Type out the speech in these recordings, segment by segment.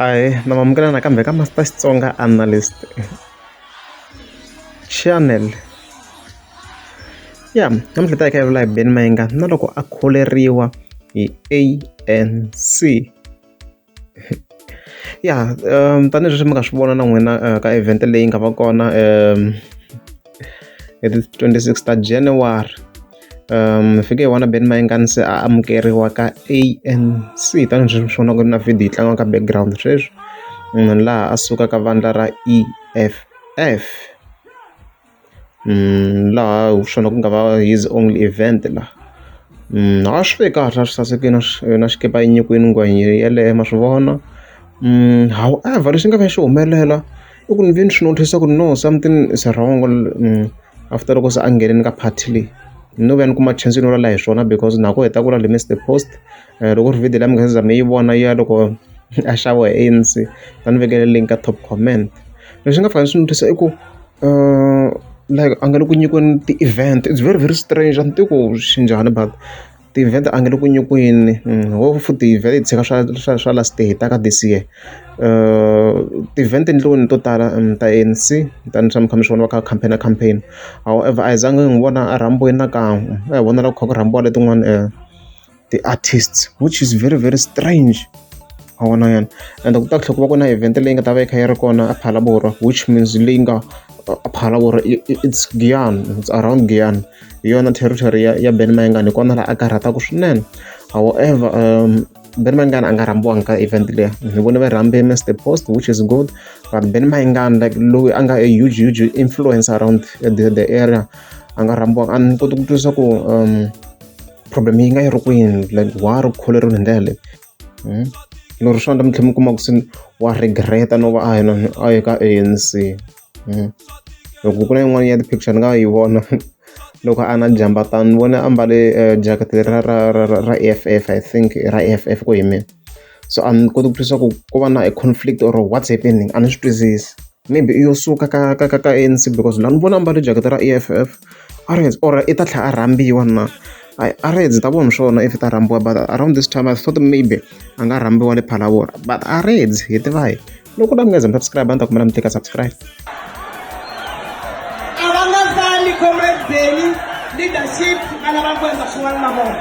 Ahee, na mamukela nakambe ka Master Xitsonga Analyst channel. Ya, namuntlha ta hi kha hi vula hi Benny Mahenga na loko a kholeriwa hi ANC. Ya, tanihileswi mi nga swi vona na n'wina ka event leyi nga va kona hi ti 26 ta January. Fike hi vona Benny Mahenga se a amukeriwa ka ANC tanihileswi mi swi vonaka na video yi tlangiwa ka background sweswi, laha a sukaka vandla ra EFF. Laha swona ku nga va his only event laha. A swi ve kahle a swi sasekile na xikipa yi nyikiwile ngwenya yeleyo ma swi vona. However lexi nga va xi humelela i ku ni ve ni swi notice ku no something is wrong after loko se a nghenini ka party leyi. No ve ni kuma chance yo vulavula hi swona because na ku heta ku le missed the post loko ri video leyi mi nga se za mi yi vona ya loko a xaviwa hi ANC a ni vekele link ka top comment. Leswi nga fika swi notice i ku like a nga le ku nyikiweni ti-event, it's very very strange a ni tivi ku swi njhani but ti-event a nga le ku nyikiweni ho futhi vhele hi tshika swa last day ta ka this year. Ti-event endliweni to tala ta ANC tani swa mi kha mi swi vona va kha campaign. However a hi zangi n'wi vona a rhambiweni nakan'we a hi vona la ku kha ku rhambiwa letin'wana ti-artists which is very very strange. A vona yani and ku ta tlhela ku va ku na event leyi nga ta va yi kha yi ri kona a Phalaborwa which means leyi nga a Phalaborwa it's Giyani, it's around Giyani. Hi yona territory ya Benny Mahenga ni kona laha a karhataka swinene. However Benny Mahenga a nga rhambiwanga ka event leya, ni vone va rhambe missed the post which is good, but Benny Mahenga like loyi a nga a huge influence around the area a nga rhambiwanga. A ni koti ku twisisa ku problem yi nga yi ri kwini, like wa ri kholeriwile hi ndlela leyi. Loko swona mi tlhela mi kuma ku se wa regreta no va a yi ka ANC. Loko ku na yin'wana ya ti-picture ni nga yi vona loko a na jambatani ni vone a mbale jacket ra EFF, I think ra EFF ku hi mina. So a ni koti ku twisisa ku va na a conflict or what's happening, a ni swi twisisi. Maybe i yo suka ka ANC because laha ni vona a mbale jacket ra EFF or i ta tlhela a rhambiwa na. A redzi ta vona swona if ta rhambiwa, but around this time I thought maybe a nga rhambiwa le Phalaborwa, but a redzi hi tiva hi loko la mi nga za mi subscribe a ni ta kumela mi teka subscribe. A va nga zali Comrade Benny leadership a lava ku endla swin'wana na vona.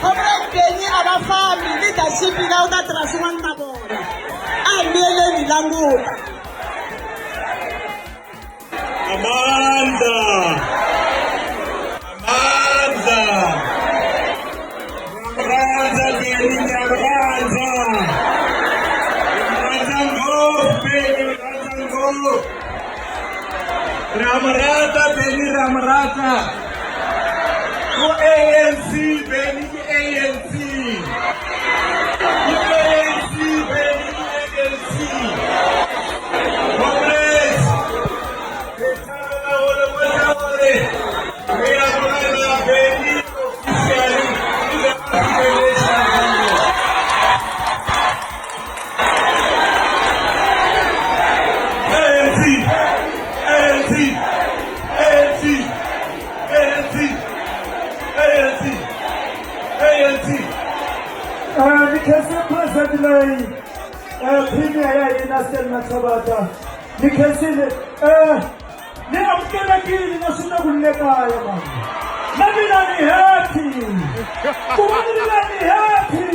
Comrade Benny a va fambi leadership la u ta tirha swin'wana na vona. Ambieleni languta. Amanda Benny Nyaranza Ramarata Benny Ramarata ku ANC Benny ANC Nikese president lay premier ya Nasel Matsabata nikesile ni amkela kini na sina kulekaya mama na mina ni happy kumani ni happy